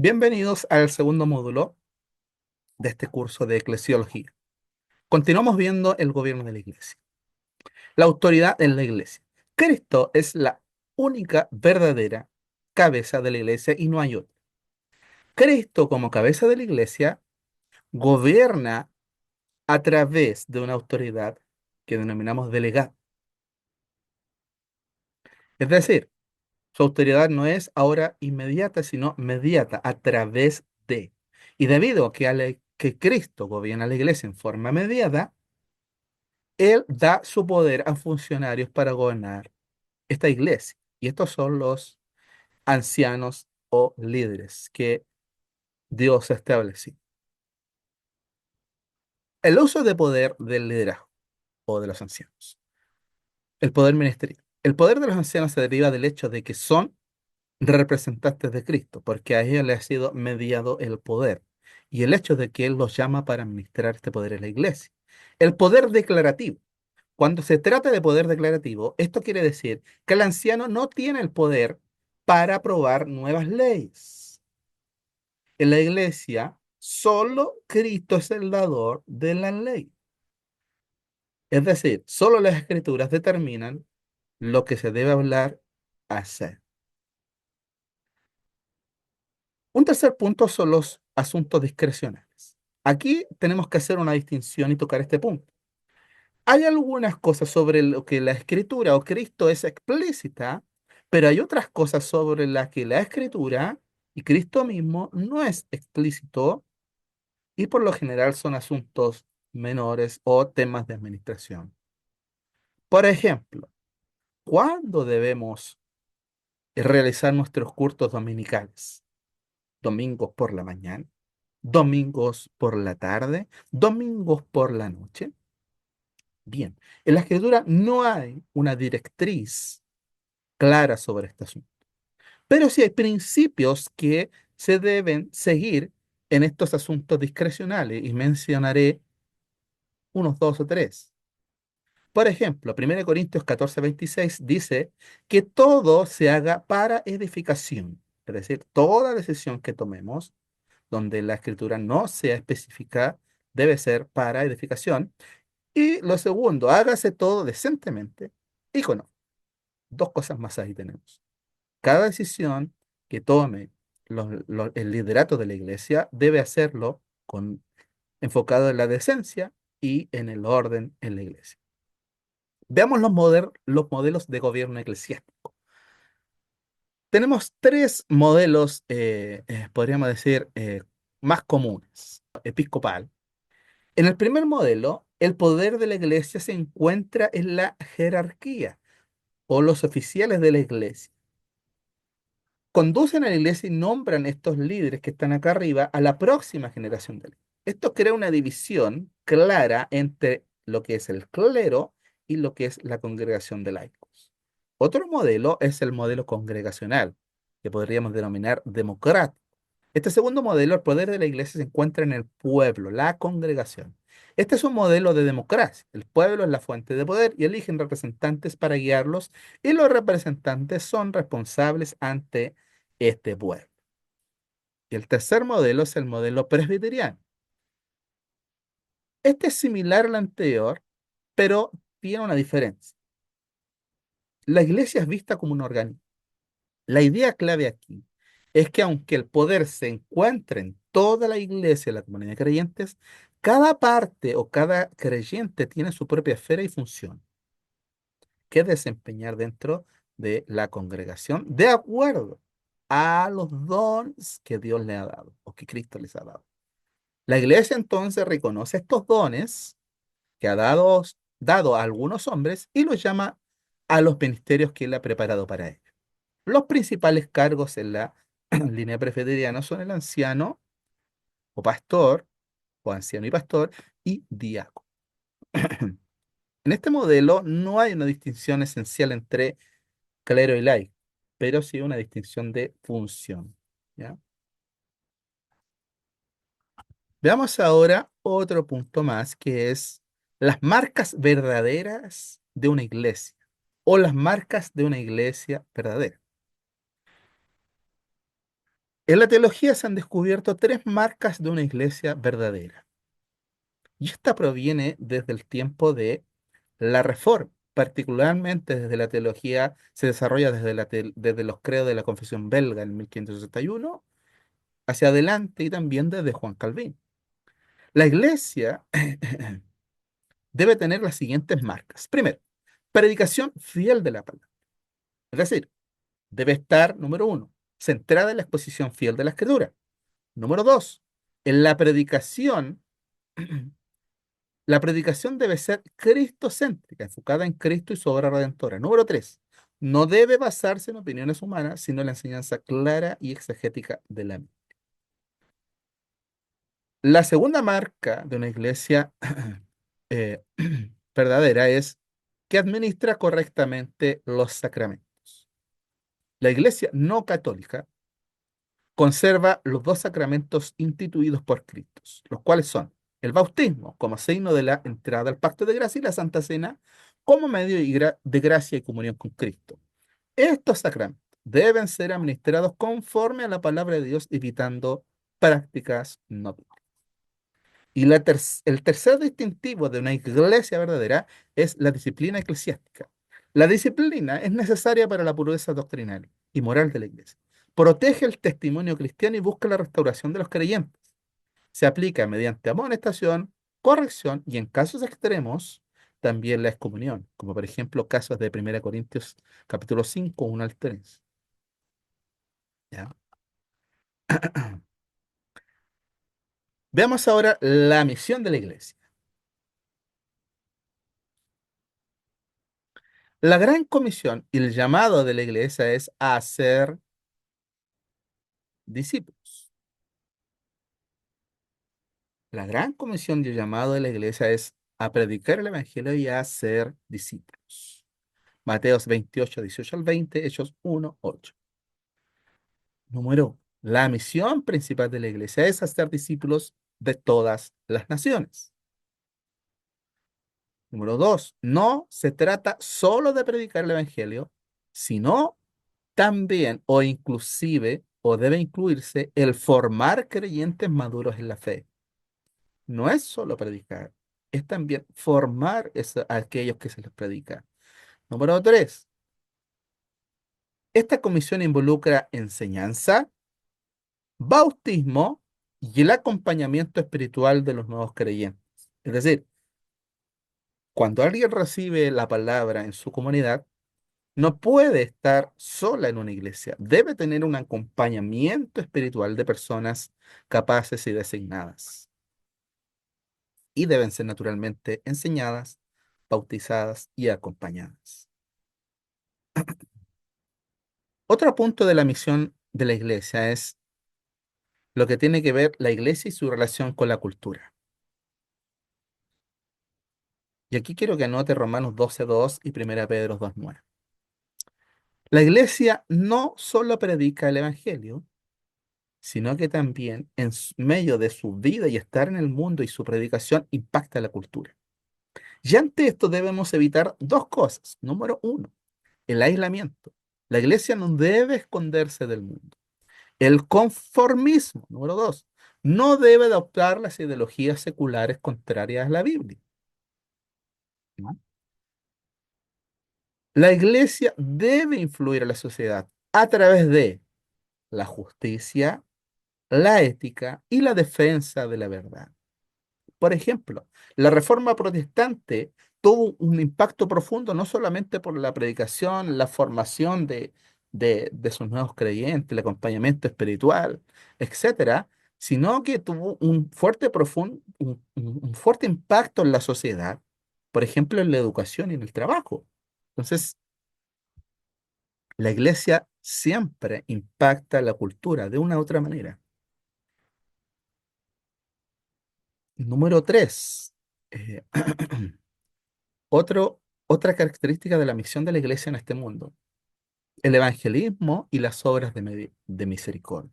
Bienvenidos al segundo módulo de este curso de eclesiología. Continuamos viendo el gobierno de la iglesia, la autoridad en la iglesia. Cristo es la única verdadera cabeza de la iglesia y no hay otro. Cristo como cabeza de la iglesia gobierna a través de una autoridad que denominamos delegado. Es decir, su autoridad no es ahora inmediata, sino mediata a través de. Y debido a que Cristo gobierna la iglesia en forma mediada, Él da su poder a funcionarios para gobernar esta iglesia. Y estos son los ancianos o líderes que Dios estableció. El uso de poder del liderazgo o de los ancianos. El poder ministerial. El poder de los ancianos se deriva del hecho de que son representantes de Cristo, porque a ellos les ha sido mediado el poder. Y el hecho de que Él los llama para administrar este poder en la iglesia. El poder declarativo. Cuando se trata de poder declarativo, esto quiere decir que el anciano no tiene el poder para aprobar nuevas leyes. En la iglesia, solo Cristo es el dador de la ley. Es decir, solo las escrituras determinan lo que se debe hablar, hacer. Un tercer punto son los asuntos discrecionales. Aquí tenemos que hacer una distinción y tocar este punto. Hay algunas cosas sobre lo que la escritura o Cristo es explícita, pero hay otras cosas sobre las que la escritura y Cristo mismo no es explícito y por lo general son asuntos menores o temas de administración. Por ejemplo, ¿cuándo debemos realizar nuestros cultos dominicales? ¿Domingos por la mañana? ¿Domingos por la tarde? ¿Domingos por la noche? Bien, en la escritura no hay una directriz clara sobre este asunto. Pero sí hay principios que se deben seguir en estos asuntos discrecionales y mencionaré unos dos o tres. Por ejemplo, 1 Corintios 14:26 dice que todo se haga para edificación. Es decir, toda decisión que tomemos donde la escritura no sea específica debe ser para edificación. Y lo segundo, hágase todo decentemente y con honor. Dos cosas más ahí tenemos. Cada decisión que tome el liderato de la iglesia debe hacerlo enfocado en la decencia y en el orden en la iglesia. Veamos los modelos de gobierno eclesiástico. Tenemos tres modelos, podríamos decir, más comunes. Episcopal. En el primer modelo, el poder de la iglesia se encuentra en la jerarquía o los oficiales de la iglesia. Conducen a la iglesia y nombran estos líderes que están acá arriba a la próxima generación de la iglesia. Esto crea una división clara entre lo que es el clero y lo que es la congregación de laicos. Otro modelo es el modelo congregacional, que podríamos denominar democrático. Este segundo modelo, el poder de la iglesia se encuentra en el pueblo, la congregación. Este es un modelo de democracia. El pueblo es la fuente de poder y eligen representantes para guiarlos y los representantes son responsables ante este pueblo. Y el tercer modelo es el modelo presbiteriano. Este es similar al anterior, pero tiene una diferencia. La iglesia es vista como un organismo. La idea clave aquí es que aunque el poder se encuentre en toda la iglesia, la comunidad de creyentes, cada parte o cada creyente tiene su propia esfera y función que desempeñar dentro de la congregación de acuerdo a los dones que Dios le ha dado o que Cristo les ha dado. La iglesia entonces reconoce estos dones que ha dado a algunos hombres y los llama a los ministerios que Él ha preparado para ellos. Los principales cargos en la línea presbiteriana son el anciano o pastor, o anciano y pastor, y diácono. En este modelo no hay una distinción esencial entre clero y laico, pero sí una distinción de función. ¿Ya? Veamos ahora otro punto más que es las marcas verdaderas de una iglesia o las marcas de una iglesia verdadera. En la teología se han descubierto tres marcas de una iglesia verdadera. Y esta proviene desde el tiempo de la Reforma, particularmente desde la teología, se desarrolla desde los credos de la Confesión belga en 1561 hacia adelante y también desde Juan Calvino. La iglesia debe tener las siguientes marcas. Primero, predicación fiel de la palabra. Es decir, debe estar, número uno, centrada en la exposición fiel de la escritura. Número dos, en la predicación debe ser cristocéntrica, enfocada en Cristo y su obra redentora. Número tres, no debe basarse en opiniones humanas, sino en la enseñanza clara y exegética de la Biblia. La segunda marca de una iglesia eh, verdadera es que administra correctamente los sacramentos. La iglesia no católica conserva los dos sacramentos instituidos por Cristo, los cuales son el bautismo como signo de la entrada al pacto de gracia y la Santa Cena como medio de gracia y comunión con Cristo. Estos sacramentos deben ser administrados conforme a la palabra de Dios, evitando prácticas no bíblicas. Y el tercer distintivo de una iglesia verdadera es la disciplina eclesiástica. La disciplina es necesaria para la pureza doctrinal y moral de la iglesia. Protege el testimonio cristiano y busca la restauración de los creyentes. Se aplica mediante amonestación, corrección y en casos extremos también la excomunión, como por ejemplo casos de 1 Corintios capítulo 5, 1 al 3. ¿Ya? Veamos ahora la misión de la iglesia. La gran comisión y el llamado de la iglesia es a hacer discípulos. La gran comisión y el llamado de la iglesia es a predicar el evangelio y a hacer discípulos. Mateos 28, 18 al 20, Hechos 1, 8. Número, la misión principal de la iglesia es hacer discípulos de todas las naciones. Número dos, no se trata solo de predicar el evangelio, sino también o inclusive o debe incluirse el formar creyentes maduros en la fe. No es solo predicar, es también formar a aquellos que se les predica. Número tres, esta comisión involucra enseñanza, bautismo y el acompañamiento espiritual de los nuevos creyentes. Es decir, cuando alguien recibe la palabra en su comunidad, no puede estar sola en una iglesia. Debe tener un acompañamiento espiritual de personas capaces y designadas. Y deben ser naturalmente enseñadas, bautizadas y acompañadas. Otro punto de la misión de la iglesia es lo que tiene que ver la iglesia y su relación con la cultura. Y aquí quiero que anote Romanos 12:2 y 1 Pedro 2:9. La iglesia no solo predica el evangelio, sino que también medio de su vida y estar en el mundo y su predicación impacta la cultura. Y ante esto debemos evitar dos cosas. Número uno, el aislamiento. La iglesia no debe esconderse del mundo. El conformismo. Número dos, no debe adoptar las ideologías seculares contrarias a la Biblia. ¿No? La iglesia debe influir a la sociedad a través de la justicia, la ética y la defensa de la verdad. Por ejemplo, la Reforma Protestante tuvo un impacto profundo no solamente por la predicación, la formación de sus nuevos creyentes, el acompañamiento espiritual, etcétera, sino que tuvo un fuerte impacto en la sociedad, por ejemplo, en la educación y en el trabajo. Entonces, la iglesia siempre impacta la cultura de una u otra manera. Número tres. Otra característica de la misión de la iglesia en este mundo, el evangelismo y las obras de misericordia.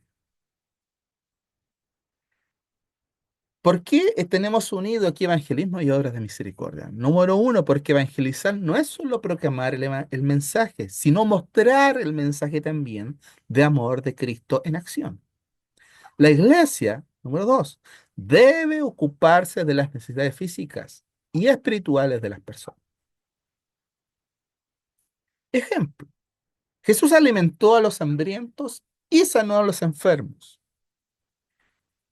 ¿Por qué tenemos unido aquí evangelismo y obras de misericordia? Número uno, porque evangelizar no es solo proclamar el mensaje, sino mostrar el mensaje también de amor de Cristo en acción. La iglesia, número dos, debe ocuparse de las necesidades físicas y espirituales de las personas. Ejemplo, Jesús alimentó a los hambrientos y sanó a los enfermos,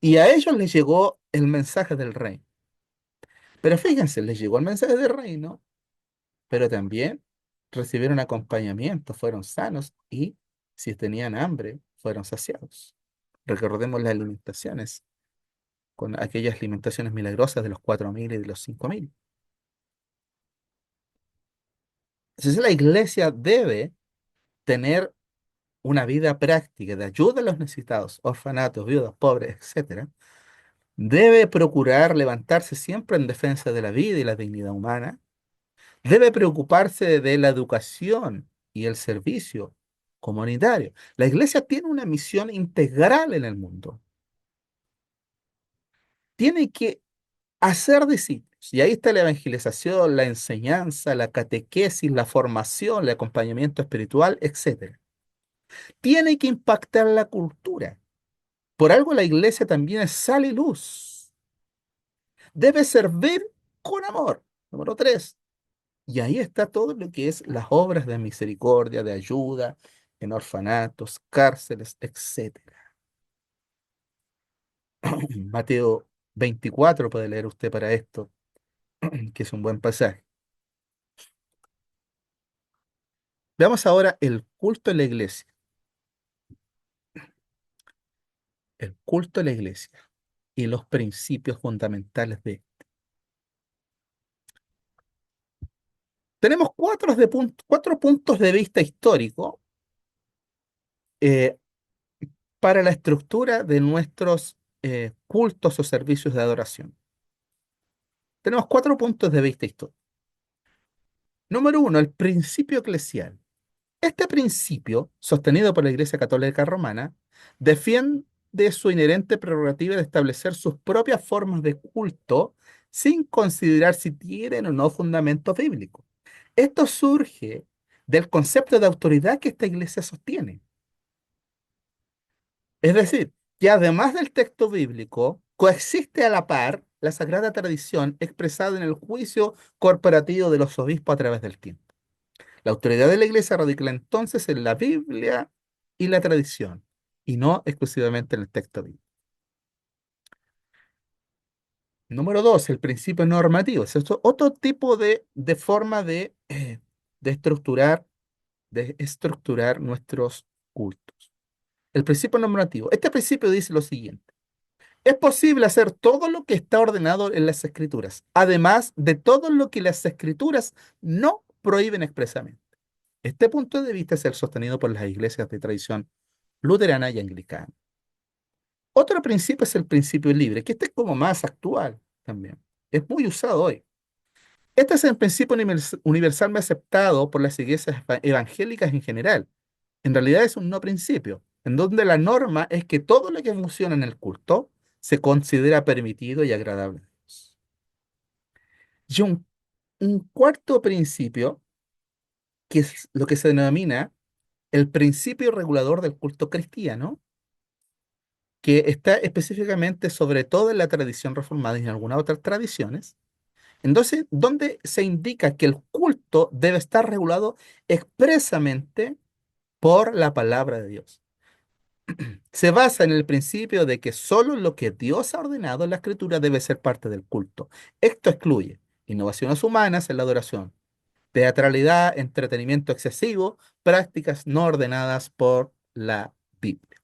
y a ellos les llegó el mensaje del reino. Pero fíjense, les llegó el mensaje del reino, pero también recibieron acompañamiento, fueron sanos y si tenían hambre, fueron saciados. Recordemos las alimentaciones, con aquellas alimentaciones milagrosas de los 4.000 y de los 5.000. Entonces la iglesia debe tener una vida práctica de ayuda a los necesitados, orfanatos, viudas, pobres, etcétera. Debe procurar levantarse siempre en defensa de la vida y la dignidad humana. Debe preocuparse de la educación y el servicio comunitario. La iglesia tiene una misión integral en el mundo. Tiene que hacer discípulos. Y ahí está la evangelización, la enseñanza, la catequesis, la formación, el acompañamiento espiritual, etcétera. Tiene que impactar la cultura. Por algo la iglesia también es sal y luz. Debe servir con amor. Número tres. Y ahí está todo lo que es las obras de misericordia, de ayuda, en orfanatos, cárceles, etcétera. Mateo 24 puede leer usted para esto, que es un buen pasaje. Veamos ahora el culto en la iglesia. El culto en la iglesia y los principios fundamentales de. Tenemos cuatro puntos de vista histórico eh, para la estructura de nuestros cultos o servicios de adoración. Tenemos cuatro puntos de vista históricos. Número uno, el principio eclesial. Este principio, sostenido por la Iglesia Católica Romana, defiende su inherente prerrogativa de establecer sus propias formas de culto sin considerar si tienen o no fundamento bíblico. Esto surge del concepto de autoridad que esta iglesia sostiene. Es decir, que además del texto bíblico, coexiste a la par la sagrada tradición expresada en el juicio corporativo de los obispos a través del tiempo. La autoridad de la iglesia radica entonces en la Biblia y la tradición, y no exclusivamente en el texto bíblico. Número dos, el principio normativo. Es otro tipo de forma de estructurar nuestros cultos. El principio normativo. Este principio dice lo siguiente. Es posible hacer todo lo que está ordenado en las escrituras, además de todo lo que las escrituras no prohíben expresamente. Este punto de vista es el sostenido por las iglesias de tradición luterana y anglicana. Otro principio es el principio libre, que este es como más actual también. Es muy usado hoy. Este es el principio universalmente aceptado por las iglesias evangélicas en general. En realidad es un no principio, en donde la norma es que todo lo que funciona en el culto se considera permitido y agradable a Dios. Y un cuarto principio, que es lo que se denomina el principio regulador del culto cristiano, que está específicamente sobre todo en la tradición reformada y en algunas otras tradiciones, entonces, donde se indica que el culto debe estar regulado expresamente por la palabra de Dios. Se basa en el principio de que solo lo que Dios ha ordenado en la escritura debe ser parte del culto. Esto excluye innovaciones humanas en la adoración, teatralidad, entretenimiento excesivo, prácticas no ordenadas por la Biblia.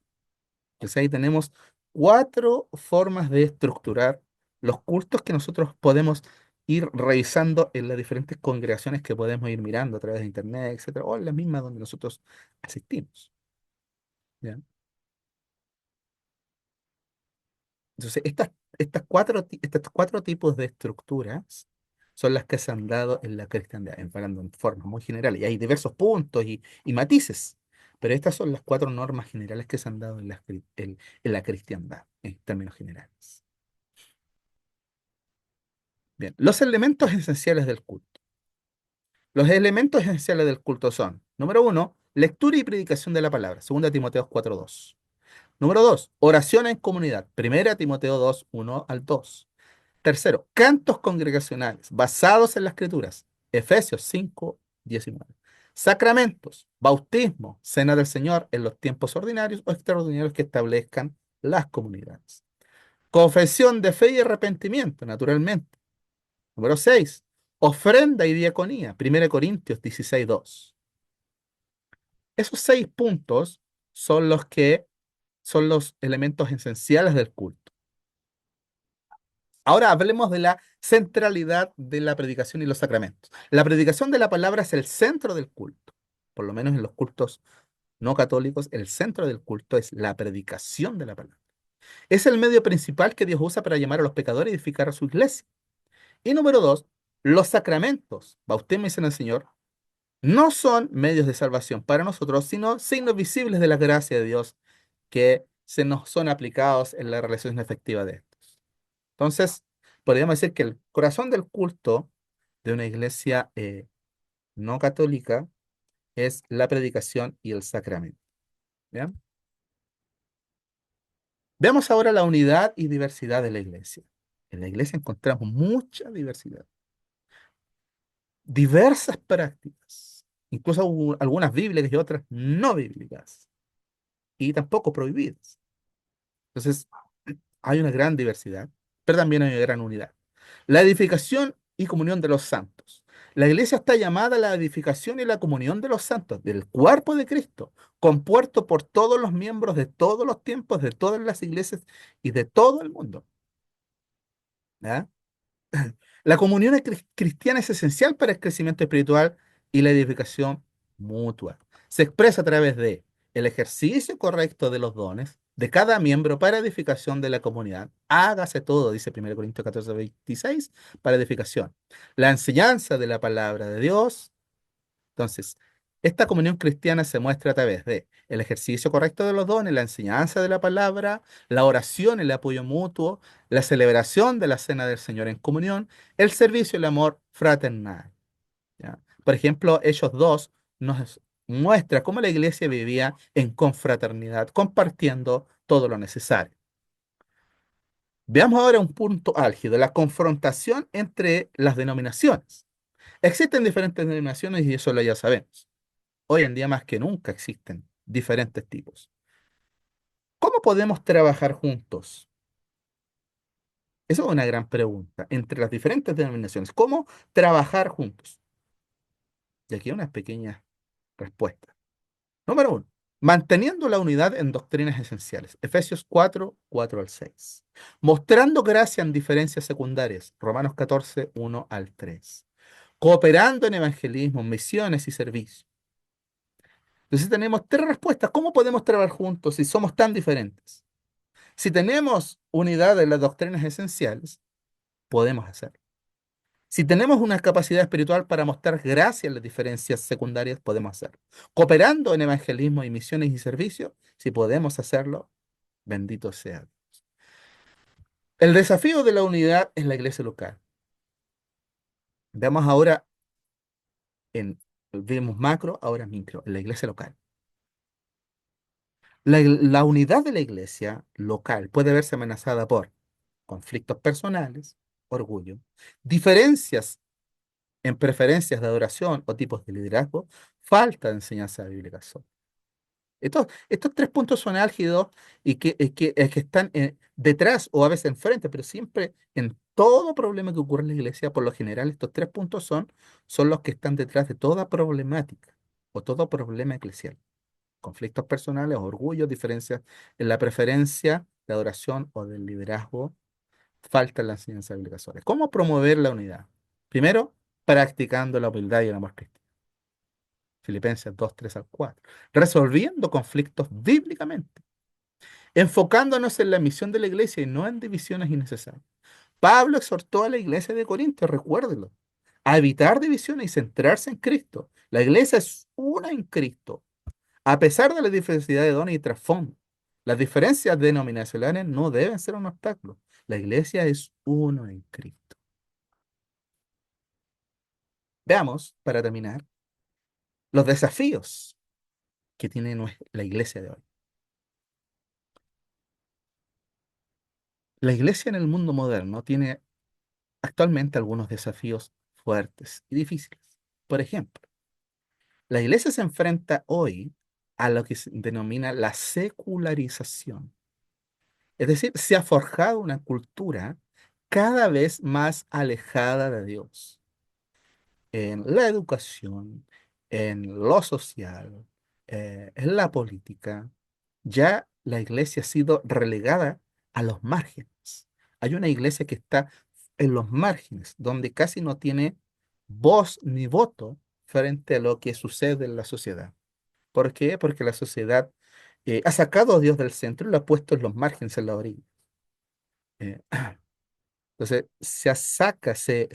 Entonces ahí tenemos cuatro formas de estructurar los cultos que nosotros podemos ir revisando en las diferentes congregaciones que podemos ir mirando a través de internet, etcétera, o en las mismas donde nosotros asistimos. ¿Ya? Entonces, estos cuatro tipos de estructuras son las que se han dado en la cristiandad, hablando en formas muy generales. Y hay diversos puntos y matices, pero estas son las cuatro normas generales que se han dado en la cristiandad, en términos generales. Bien, los elementos esenciales del culto. Los elementos esenciales del culto son, número uno, lectura y predicación de la palabra, 2 Timoteo 4:2. Número 2, oración en comunidad. Primera Timoteo 2, 1 al 2. Tercero, cantos congregacionales basados en las escrituras. Efesios 5, 19. Sacramentos, bautismo, cena del Señor en los tiempos ordinarios o extraordinarios que establezcan las comunidades. Confesión de fe y arrepentimiento, naturalmente. Número 6, ofrenda y diaconía. 1 Corintios 16, 2. Esos 6 puntos son los que son los elementos esenciales del culto. Ahora hablemos de la centralidad de la predicación y los sacramentos. La predicación de la palabra es el centro del culto. Por lo menos en los cultos no católicos, el centro del culto es la predicación de la palabra. Es el medio principal que Dios usa para llamar a los pecadores y edificar a su iglesia. Y número 2, los sacramentos, bautismo y cena del Señor, no son medios de salvación para nosotros, sino signos visibles de la gracia de Dios que se nos son aplicados en la realización efectiva de estos. Entonces, podríamos decir que el corazón del culto de una iglesia no católica es la predicación y el sacramento. ¿Bien? Veamos ahora la unidad y diversidad de la iglesia. En la iglesia encontramos mucha diversidad, diversas prácticas, incluso algunas bíblicas y otras no bíblicas, y tampoco prohibidas. Entonces, hay una gran diversidad, pero también hay una gran unidad. La edificación y comunión de los santos. La iglesia está llamada a la edificación y la comunión de los santos, del cuerpo de Cristo, compuesto por todos los miembros de todos los tiempos, de todas las iglesias y de todo el mundo. ¿Ya? La comunión cristiana es esencial para el crecimiento espiritual y la edificación mutua. Se expresa a través de el ejercicio correcto de los dones de cada miembro para edificación de la comunidad. Hágase todo, dice 1 Corintios 14, 26, para edificación. La enseñanza de la palabra de Dios. Entonces, esta comunión cristiana se muestra a través de el ejercicio correcto de los dones, la enseñanza de la palabra, la oración, el apoyo mutuo, la celebración de la cena del Señor en comunión, el servicio y el amor fraternal. ¿Ya? Por ejemplo, ellos dos nos muestra cómo la iglesia vivía en confraternidad, compartiendo todo lo necesario. Veamos ahora un punto álgido, la confrontación entre las denominaciones. Existen diferentes denominaciones y eso lo ya sabemos. Hoy en día más que nunca existen diferentes tipos. ¿Cómo podemos trabajar juntos? Esa es una gran pregunta. Entre las diferentes denominaciones, ¿cómo trabajar juntos? Y aquí unas pequeñas respuestas. Número 1, manteniendo la unidad en doctrinas esenciales. Efesios 4, 4 al 6. Mostrando gracia en diferencias secundarias. Romanos 14, 1 al 3. Cooperando en evangelismo, misiones y servicio. Entonces tenemos 3 respuestas. ¿Cómo podemos trabajar juntos si somos tan diferentes? Si tenemos unidad en las doctrinas esenciales, podemos hacerlo. Si tenemos una capacidad espiritual para mostrar gracia en las diferencias secundarias, podemos hacerlo. Cooperando en evangelismo y misiones y servicios, si podemos hacerlo, bendito sea. El desafío de la unidad en la iglesia local. Veamos ahora vimos macro, ahora micro, en la iglesia local. La unidad de la iglesia local puede verse amenazada por conflictos personales, orgullo, diferencias en preferencias de adoración o tipos de liderazgo, falta de enseñanza bíblica. Estos 3 puntos son álgidos y que están detrás o a veces enfrente, pero siempre en todo problema que ocurre en la iglesia, por lo general, estos 3 puntos son los que están detrás de toda problemática o todo problema eclesial. Conflictos personales, orgullo, diferencias en la preferencia de adoración o del liderazgo, falta en la enseñanza bíblica. ¿Cómo promover la unidad? Primero, practicando la humildad y el amor cristiano. Filipenses 2, 3 al 4. Resolviendo conflictos bíblicamente. Enfocándonos en la misión de la iglesia y no en divisiones innecesarias. Pablo exhortó a la iglesia de Corinto, recuérdelo, a evitar divisiones y centrarse en Cristo. La iglesia es una en Cristo, a pesar de la diversidad de dones y trasfondo. Las diferencias denominacionales no deben ser un obstáculo. La iglesia es uno en Cristo. Veamos, para terminar, los desafíos que tiene la iglesia de hoy. La iglesia en el mundo moderno tiene actualmente algunos desafíos fuertes y difíciles. Por ejemplo, la iglesia se enfrenta hoy a lo que se denomina la secularización. Es decir, se ha forjado una cultura cada vez más alejada de Dios en la educación, en lo social, en la política. Ya la iglesia ha sido relegada a los márgenes. Hay una iglesia que está en los márgenes, donde casi no tiene voz ni voto frente a lo que sucede en la sociedad. ¿Por qué? Porque la sociedad ha sacado a Dios del centro y lo ha puesto en los márgenes, en la orilla. Eh, entonces, se,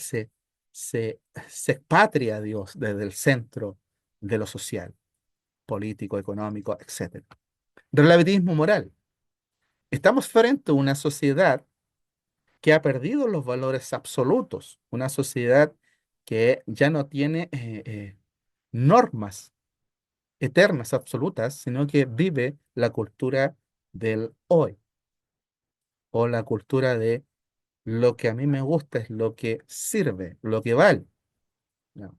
se expatria a Dios desde el centro de lo social, político, económico, etcétera. Relativismo moral. Estamos frente a una sociedad que ha perdido los valores absolutos, una sociedad que ya no tiene normas eternas, absolutas, sino que vive la cultura del hoy o la cultura de lo que a mí me gusta es lo que sirve, lo que vale. ¿No?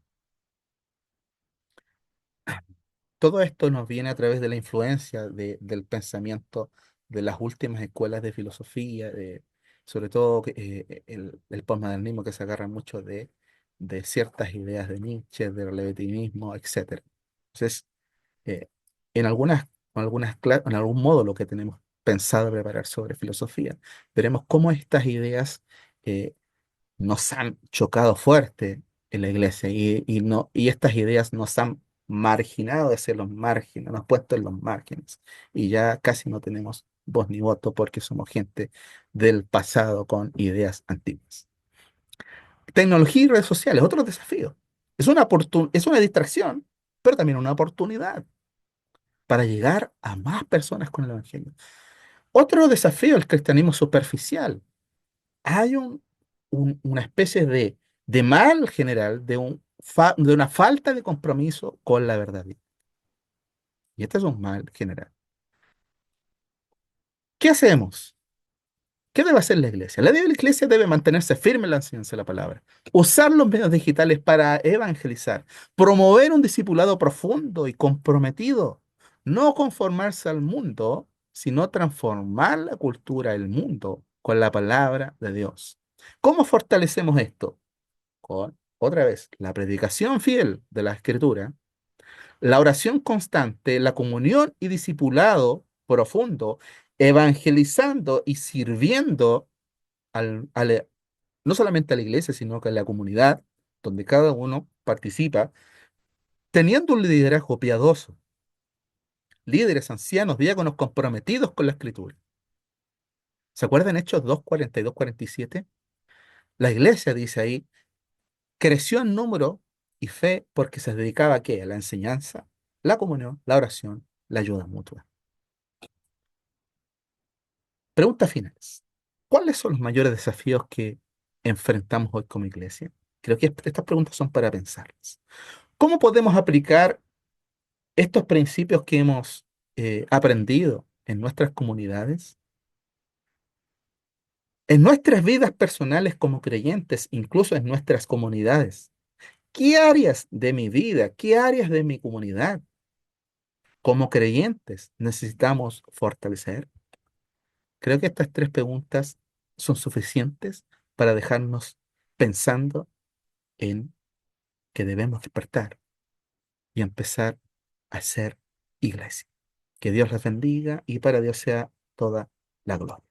Todo esto nos viene a través de la influencia del pensamiento de las últimas escuelas de filosofía, sobre todo el posmodernismo que se agarra mucho de ciertas ideas de Nietzsche, del relativismo, etcétera. Entonces, eh, en algún modo lo que tenemos pensado preparar sobre filosofía, veremos cómo estas ideas eh, nos han chocado fuerte en la iglesia y estas ideas nos han marginado hacia los márgenes, nos han puesto en los márgenes y ya casi no tenemos voz ni voto porque somos gente del pasado con ideas antiguas. Tecnología y redes sociales, otro desafío. Es una distracción, pero también una oportunidad para llegar a más personas con el Evangelio. Otro desafío, el cristianismo superficial. Hay una especie de mal general, de una falta de compromiso con la verdad. Y este es un mal general. ¿Qué hacemos? ¿Qué debe hacer la iglesia? La iglesia debe mantenerse firme en la enseñanza de la palabra, usar los medios digitales para evangelizar, promover un discipulado profundo y comprometido, no conformarse al mundo, sino transformar la cultura del mundo con la palabra de Dios. ¿Cómo fortalecemos esto? Con, otra vez, la predicación fiel de la Escritura, la oración constante, la comunión y discipulado profundo, evangelizando y sirviendo no solamente a la iglesia, sino que a la comunidad donde cada uno participa, teniendo un liderazgo piadoso, líderes, ancianos, diáconos comprometidos con la Escritura. ¿Se acuerdan Hechos 2:42, 47? La iglesia, dice ahí, creció en número y fe porque se dedicaba ¿a qué? A la enseñanza, la comunión, la oración, la ayuda mutua. Preguntas finales. ¿Cuáles son los mayores desafíos que enfrentamos hoy como iglesia? Creo que estas preguntas son para pensarlas. ¿Cómo podemos aplicar estos principios que hemos aprendido en nuestras comunidades, en nuestras vidas personales como creyentes, incluso en nuestras comunidades? ¿Qué áreas de mi vida, qué áreas de mi comunidad como creyentes necesitamos fortalecer? Creo que estas tres preguntas son suficientes para dejarnos pensando en que debemos despertar y empezar a ser iglesia. Que Dios les bendiga y para Dios sea toda la gloria.